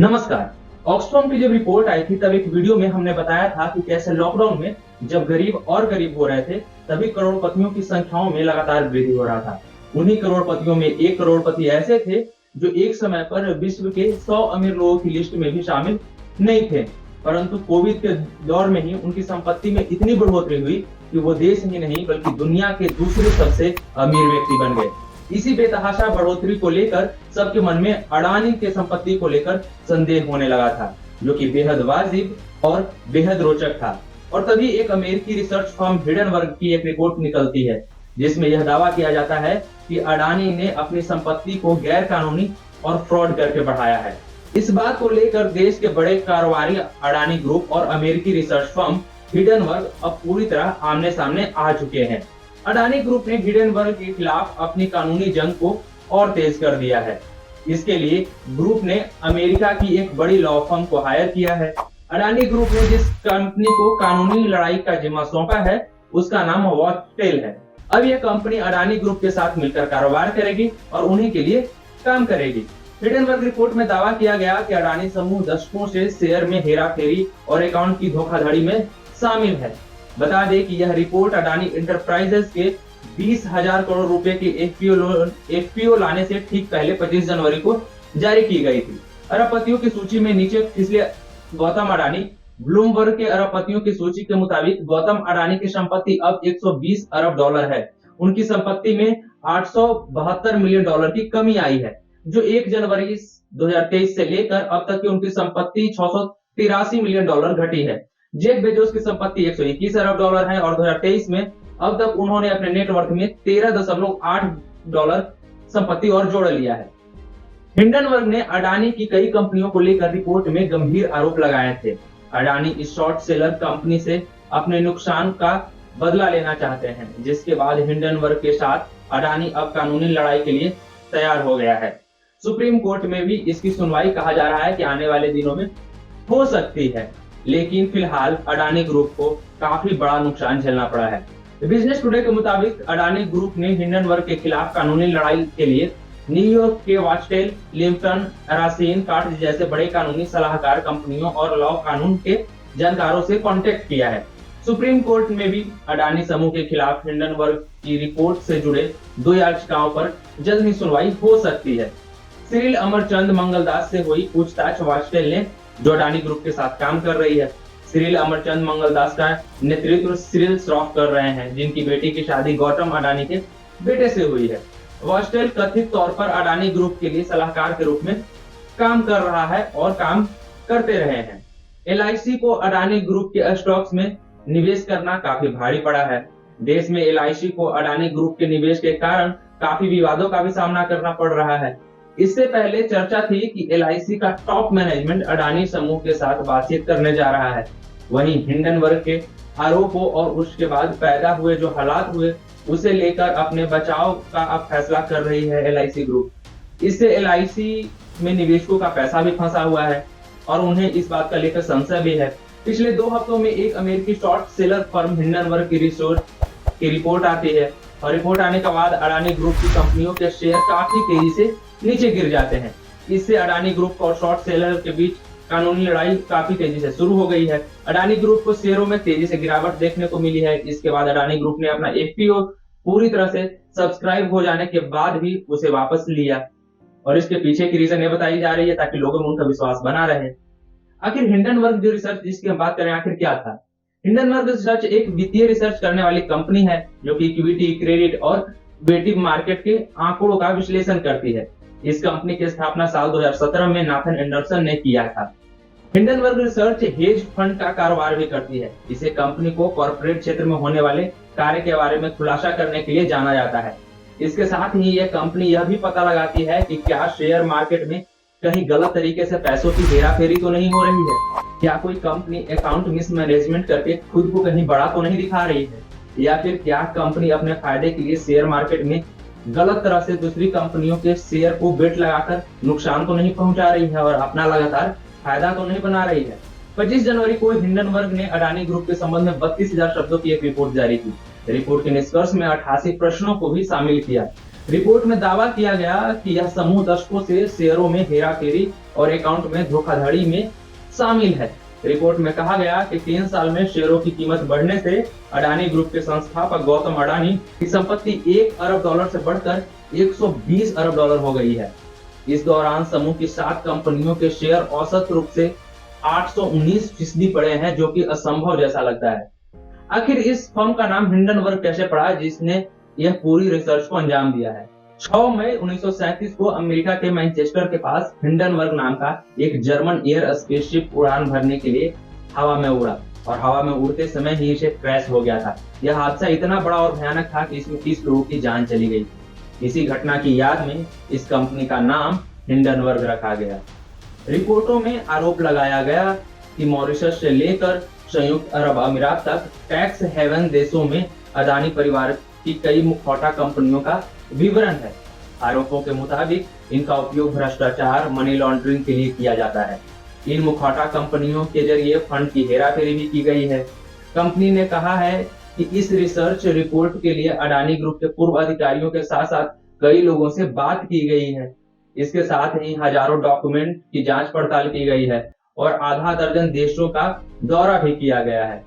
नमस्कार। ऑक्सफैम की जब रिपोर्ट आई थी तब एक वीडियो में हमने बताया था कि कैसे लॉकडाउन में जब गरीब और गरीब हो रहे थे तभी करोड़पतियों की संख्याओं में लगातार वृद्धि हो रहा था। उन्हीं करोड़पतियों में एक करोड़पति ऐसे थे जो एक समय पर विश्व के 100 अमीर लोगों की लिस्ट में भी शामिल नहीं थे, परंतु कोविड के दौर में ही उनकी संपत्ति में इतनी बढ़ोतरी हुई कि वो देश ही नहीं बल्कि दुनिया के दूसरे सबसे अमीर व्यक्ति बन गए। इसी बेतहाशा बढ़ोतरी को लेकर सबके मन में अडानी के संपत्ति को लेकर संदेह होने लगा था, जो कि बेहद वाजिब और बेहद रोचक था। और तभी एक अमेरिकी रिसर्च फर्म हिडनबर्ग की एक रिपोर्ट निकलती है जिसमें यह दावा किया जाता है कि अडानी ने अपनी संपत्ति को गैर कानूनी और फ्रॉड करके बढ़ाया है। इस बात को लेकर देश के बड़े कारोबारी अडानी ग्रुप और अमेरिकी रिसर्च फर्म हिडनबर्ग अब पूरी तरह आमने सामने आ चुके हैं। अडानी ग्रुप ने हिडनबर्ग के खिलाफ अपनी कानूनी जंग को और तेज कर दिया है। इसके लिए ग्रुप ने अमेरिका की एक बड़ी लॉ फर्म को हायर किया है। अडानी ग्रुप ने जिस कंपनी को कानूनी लड़ाई का जिम्मा सौंपा है उसका नाम वॉचटेल है। अब यह कंपनी अडानी ग्रुप के साथ मिलकर कारोबार करेगी और उन्हीं के लिए काम करेगी। हिडनबर्ग रिपोर्ट में दावा किया गया कि अडानी समूह दशकों से शेयर में हेराफेरी और अकाउंट की धोखाधड़ी में शामिल है। बता दें कि यह रिपोर्ट अडानी इंटरप्राइजेस के 20,000 करोड़ रुपए के एफपीओ लाने से ठीक पहले 25 जनवरी को जारी की गई थी। अरबपतियों की सूची में नीचे फिसले गौतम अडानी। ब्लूमबर्ग के अरबपतियों की सूची के मुताबिक गौतम अडानी की संपत्ति अब 120 अरब डॉलर है। उनकी संपत्ति में 872 मिलियन डॉलर की कमी आई है, जो 1 जनवरी 2023 से लेकर अब तक की उनकी संपत्ति 683 मिलियन डॉलर घटी है। जेफ बेजोस की संपत्ति 121 अरब डॉलर है और 2023 में अब तक उन्होंने अपने नेटवर्थ में 13.8 डॉलर संपत्ति और जोड़ लिया है। हिंडनबर्ग ने अडानी की कई कंपनियों को लेकर रिपोर्ट में गंभीर आरोप लगाए थे। अडानी इस शॉर्ट सेलर कंपनी से अपने नुकसान का बदला लेना चाहते हैं, जिसके बाद हिंडनबर्ग के साथ अडानी अब कानूनी लड़ाई के लिए तैयार हो गया है। सुप्रीम कोर्ट में भी इसकी सुनवाई कहा जा रहा है कि आने वाले दिनों में हो सकती है, लेकिन फिलहाल अडानी ग्रुप को काफी बड़ा नुकसान झेलना पड़ा है। बिजनेस टुडे के मुताबिक अडानी ग्रुप ने हिंडनबर्ग के खिलाफ कानूनी लड़ाई के लिए न्यूयॉर्क के वॉचटेल, लिम्पटन, रासीन कार्ड जैसे बड़े कानूनी सलाहकार कंपनियों और लॉ कानून के जानकारों से कांटेक्ट किया है। सुप्रीम कोर्ट में भी अडानी समूह के खिलाफ हिंडनबर्ग की रिपोर्ट से जुड़े 2 याचिकाओं पर जल्द ही सुनवाई हो सकती है। सिरिल अमरचंद मंगलदास से हुई पूछताछ वॉचटेल ने, जो अडानी ग्रुप के साथ काम कर रही है। सिरिल अमरचंद मंगलदास का नेतृत्व सिरिल श्रॉफ कर रहे हैं, जिनकी बेटी की शादी गौतम अडानी के बेटे से हुई है। वॉचटेल कथित तौर पर अडानी ग्रुप के लिए सलाहकार के रूप में काम कर रहा है और काम करते रहे हैं। एलआईसी को अडानी ग्रुप के स्टॉक्स में निवेश करना काफी भारी पड़ा है। देश में एलआईसी को अडानी ग्रुप के निवेश के कारण काफी विवादों का भी सामना करना पड़ रहा है। इससे पहले चर्चा थी कि एलआईसी का टॉप मैनेजमेंट अडानी समूह के साथ बातचीत करने जा रहा है। वहीं हिंडनबर्ग के आरोपों और उसके बाद पैदा हुए जो हालात हुए उसे लेकर अपने बचाव का अब फैसला कर रही है एलआईसी ग्रुप। इससे एलआईसी में निवेशकों का पैसा भी फंसा हुआ है और उन्हें इस बात का लेकर संशय भी है। पिछले 2 हफ्तों में एक अमेरिकी शॉर्ट सेलर फर्म हिंडनबर्ग की रिपोर्ट आती है और रिपोर्ट आने के बाद अडानी ग्रुप की कंपनियों के शेयर काफी तेजी से नीचे गिर जाते हैं। इससे अडानी ग्रुप और शॉर्ट सेलर के बीच कानूनी लड़ाई काफी तेजी से शुरू हो गई है। अडानी ग्रुप को शेयरों में तेजी से गिरावट देखने को मिली है। इसके बाद अडानी ग्रुप ने अपना एफपीओ पूरी तरह से सब्सक्राइब हो जाने के बाद भी उसे वापस लिया और इसके पीछे की रीजन ये बताई जा रही है ताकि लोगों में उनका विश्वास बना रहे। आखिर हिंडनबर्ग जो रिसर्च जिसकी हम बात करें आखिर क्या था? हिंडनबर्ग रिसर्च एक वित्तीय रिसर्च करने वाली कंपनी है जो कि इक्विटी, क्रेडिट और वेटिव मार्केट के आंकड़ों का विश्लेषण करती है। इस कंपनी की स्थापना साल 2017 में नाथन एंडरसन ने किया था। हिंडनबर्ग रिसर्च हेज फंड का कारोबार भी करती है। इसे कंपनी को कॉर्पोरेट क्षेत्र में होने वाले कार्य के बारे में खुलासा करने के लिए जाना जाता है। इसके साथ ही यह कंपनी यह भी पता लगाती है कि क्या शेयर मार्केट में कहीं गलत तरीके से पैसों की हेराफेरी तो नहीं हो रही है, क्या कोई कंपनी अकाउंट मिसमैनेजमेंट करके खुद को कहीं बड़ा तो नहीं दिखा रही है, या फिर क्या कंपनी अपने फायदे के लिए शेयर मार्केट में गलत तरह से दूसरी कंपनियों के शेयर को बेट लगाकर नुकसान तो नहीं पहुंचा रही है और अपना लगातार फायदा तो नहीं बना रही है। 25 जनवरी को हिंडनबर्ग ने अडानी ग्रुप के संबंध में 32,000 शब्दों की एक रिपोर्ट जारी की। रिपोर्ट के निष्कर्ष में 88 प्रश्नों को भी शामिल किया। रिपोर्ट में दावा किया गया कि यह समूह दशकों से शेयरों में हेराफेरी और अकाउंट में धोखाधड़ी में शामिल है। रिपोर्ट में कहा गया कि 3 साल में शेयरों की कीमत बढ़ने से अडानी ग्रुप के संस्थापक गौतम अडानी की संपत्ति $1 अरब से बढ़कर $120 अरब हो गई है। इस दौरान समूह की 7 कंपनियों के शेयर औसत रूप से 819% बढ़े हैं, जो कि असंभव जैसा लगता है। आखिर इस फर्म का नाम हिंडनबर्ग कैसे पड़ा, जिसने यह पूरी रिसर्च को अंजाम दिया है? 6 मई 1937 को अमेरिका के मैनचेस्टर के पास हिंडनबर्ग नाम का एक जर्मन एयर स्पेसशिप उड़ान भरने के लिए हवा में उड़ा और हवा में उड़ते समय ही इसे क्रैश हो गया था। यह हादसा इतना बड़ा और भयानक था कि इसमें 30 लोगों की जान चली गई। इसी घटना की याद में इस कंपनी का नाम हिंडनबर्ग रखा गया। रिपोर्टों में आरोप लगाया गया कि मॉरिशस से लेकर संयुक्त अरब अमीरात तक टैक्स हेवन देशों में अडानी परिवार की कई मुखौटा कंपनियों का विवरण है। आरोपों के मुताबिक इनका उपयोग भ्रष्टाचार, मनी लॉन्ड्रिंग के लिए किया जाता है। इन मुखौटा कंपनियों के जरिए फंड की हेराफेरी भी की गई है। कंपनी ने कहा है कि इस रिसर्च रिपोर्ट के लिए अडानी ग्रुप के पूर्व अधिकारियों के साथ साथ कई लोगों से बात की गई है। इसके साथ ही हजारों डॉक्यूमेंट की जांच पड़ताल की गई है और आधा दर्जन देशों का दौरा भी किया गया है।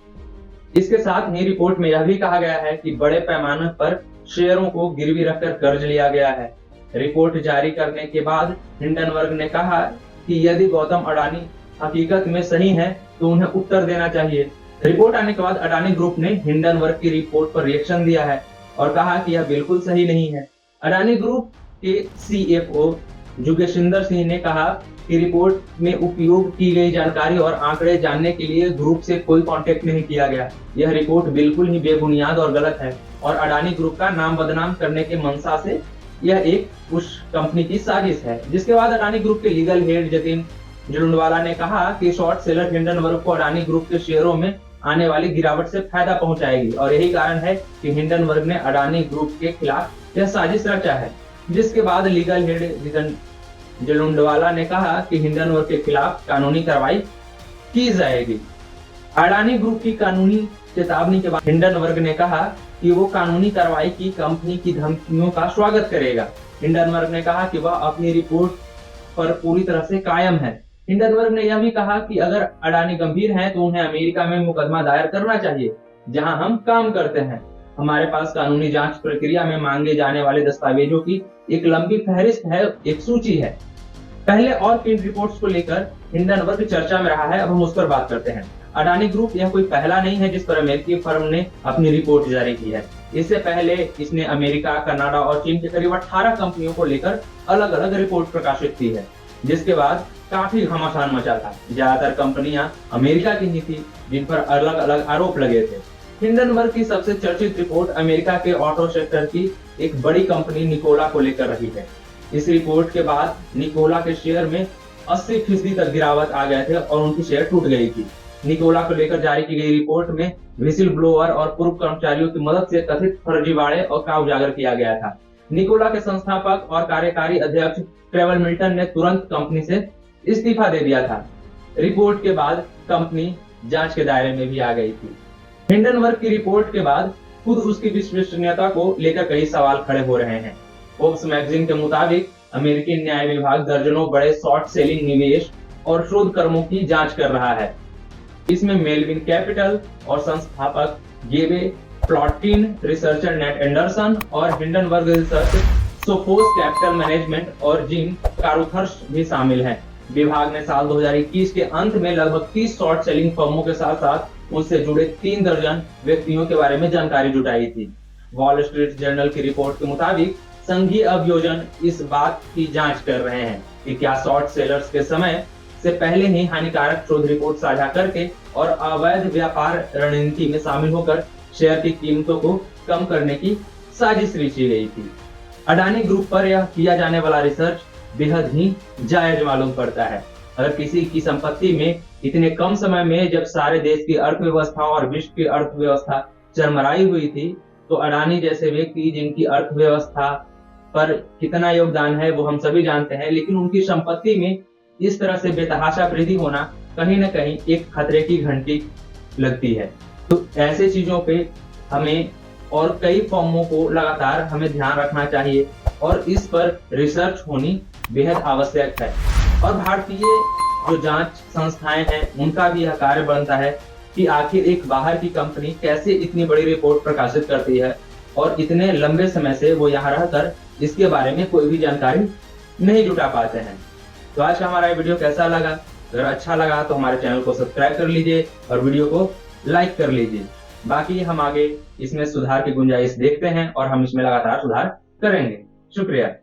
इसके साथ ही रिपोर्ट में यह भी कहा गया है कि बड़े पैमाने पर शेयरों को गिरवी रखकर कर्ज लिया गया है। रिपोर्ट जारी करने के बाद हिंडनबर्ग ने कहा कि यदि गौतम अडानी हकीकत में सही है तो उन्हें उत्तर देना चाहिए। रिपोर्ट आने के बाद अडानी ग्रुप ने हिंडनबर्ग की रिपोर्ट पर रिएक्शन दिया है और कहा कि यह बिल्कुल सही नहीं है। अडानी ग्रुप के CFO जुगेशिंदर सिंह ने कहा कि रिपोर्ट में उपयोग की गई जानकारी और आंकड़े जानने के लिए ग्रुप से कोई कांटेक्ट नहीं किया गया। यह रिपोर्ट बिल्कुल ही बेबुनियाद और गलत है और अडानी ग्रुप का नाम बदनाम करने के मंशा से यह एक उस कंपनी की साजिश है। जिसके बाद अडानी ग्रुप के लीगल हेड जतिन जुलूंडवाला ने कहा कि शॉर्ट सेलर हिंडनबर्ग को अडानी ग्रुप के शेयरों में आने वाली गिरावट से फायदा पहुंचाएगी और यही कारण है कि हिंडनबर्ग ने अडानी ग्रुप के खिलाफ यह साजिश रचा है। जिसके बाद लीगल हेड जतिन जुलूंडवाला ने कहा कि हिंडनबर्ग के खिलाफ कानूनी कार्रवाई की जाएगी। अडानी ग्रुप की कानूनी चेतावनी के बाद हिंडनबर्ग ने कहा कि वो कानूनी कार्रवाई की कंपनी की धमकियों का स्वागत करेगा। हिंडनबर्ग ने कहा कि वह अपनी रिपोर्ट पर पूरी तरह से कायम है। हिंडनबर्ग ने यह भी कहा कि अगर अडानी गंभीर हैं तो उन्हें अमेरिका में मुकदमा दायर करना चाहिए, जहां हम काम करते हैं। हमारे पास कानूनी जांच प्रक्रिया में मांगे जाने वाले दस्तावेजों की एक लंबी फहरिस्त है, एक सूची है। पहले और किन रिपोर्ट्स को लेकर हिंडनबर्ग चर्चा में रहा है, अब हम उस पर बात करते हैं। अडानी ग्रुप यह कोई पहला नहीं है जिस पर अमेरिकी फर्म ने अपनी रिपोर्ट जारी की है। इससे पहले इसने अमेरिका, कनाडा और चीन के करीब 18 कंपनियों को लेकर अलग अलग रिपोर्ट प्रकाशित की है, जिसके बाद काफी घमासान मचा था। ज्यादातर कंपनियां अमेरिका की ही थी जिन पर अलग अलग आरोप लगे थे। हिंडनबर्ग की सबसे चर्चित रिपोर्ट अमेरिका के ऑटो सेक्टर की एक बड़ी कंपनी निकोला को लेकर रही है। इस रिपोर्ट के बाद निकोला के शेयर में 80% तक गिरावट आ गए थे और उनकी शेयर टूट गई थी। निकोला को लेकर जारी की गई रिपोर्ट में विसिल ब्लोअर और पूर्व कर्मचारियों की मदद से कथित फर्जीवाड़े और का उजागर किया गया था। निकोला के संस्थापक और कार्यकारी अध्यक्ष ट्रेवर मिल्टन ने तुरंत कंपनी से इस्तीफा दे दिया था। रिपोर्ट के बाद कंपनी जांच के दायरे में भी आ गई थी। हिंडनबर्ग की रिपोर्ट के बाद खुद उसकी विश्वसनीयता को लेकर कई सवाल खड़े हो रहे हैं। फोर्ब्स मैगजीन के मुताबिक अमेरिकी न्याय विभाग दर्जनों बड़े शॉर्ट सेलिंग निवेश और शोध कर्मों की जांच कर रहा है। इसमें मेलविन कैपिटल और संस्थापक गेबे प्लॉटिन, रिसर्चर नेट एंडरसन और Hindenburg research, Sophos capital management और जिम कारुथर्स भी शामिल हैं। विभाग ने साल 2021 के अंत में लगभग 30 शॉर्ट सेलिंग फर्मों के साथ साथ उनसे जुड़े 3 दर्जन व्यक्तियों के बारे में जानकारी जुटाई थी। वॉल स्ट्रीट जर्नल की रिपोर्ट के मुताबिक संघीय अभियोजन इस बात की जांच कर रहे हैं कि क्या शॉर्ट सेलर्स के समय से पहले ही हानिकारक शोध रिपोर्ट साझा करके और अवैध व्यापार रणनीति में शामिल होकर शेयर की कीमतों को कम करने की साजिश रची गई थी। अडानी ग्रुप पर यह किया जाने वाला रिसर्च बेहद ही जायज मालूम पड़ता है। अगर किसी की संपत्ति में इतने कम समय में, जब सारे देश की अर्थव्यवस्था और विश्व की अर्थव्यवस्था चरमराई हुई थी, तो अडानी जैसे व्यक्ति जिनकी अर्थव्यवस्था पर कितना योगदान है वो हम सभी जानते हैं, लेकिन उनकी संपत्ति में इस तरह से बेतहाशा वृद्धि होना कहीं न कहीं एक खतरे की घंटी लगती है। तो ऐसे चीजों पे हमें और कई फर्मों को लगातार हमें ध्यान रखना चाहिए और इस पर रिसर्च होनी बेहद आवश्यक है। और भारतीय जो जांच संस्थाएं हैं उनका भी यह कार्य बनता है कि आखिर एक बाहर की कंपनी कैसे इतनी बड़ी रिपोर्ट प्रकाशित करती है और इतने लंबे समय से वो यहाँ रहकर इसके बारे में कोई भी जानकारी नहीं जुटा पाते हैं। तो आज का हमारा वीडियो कैसा लगा? अगर अच्छा लगा तो हमारे चैनल को सब्सक्राइब कर लीजिए और वीडियो को लाइक कर लीजिए। बाकी हम आगे इसमें सुधार की गुंजाइश देखते हैं और हम इसमें लगातार सुधार करेंगे। शुक्रिया।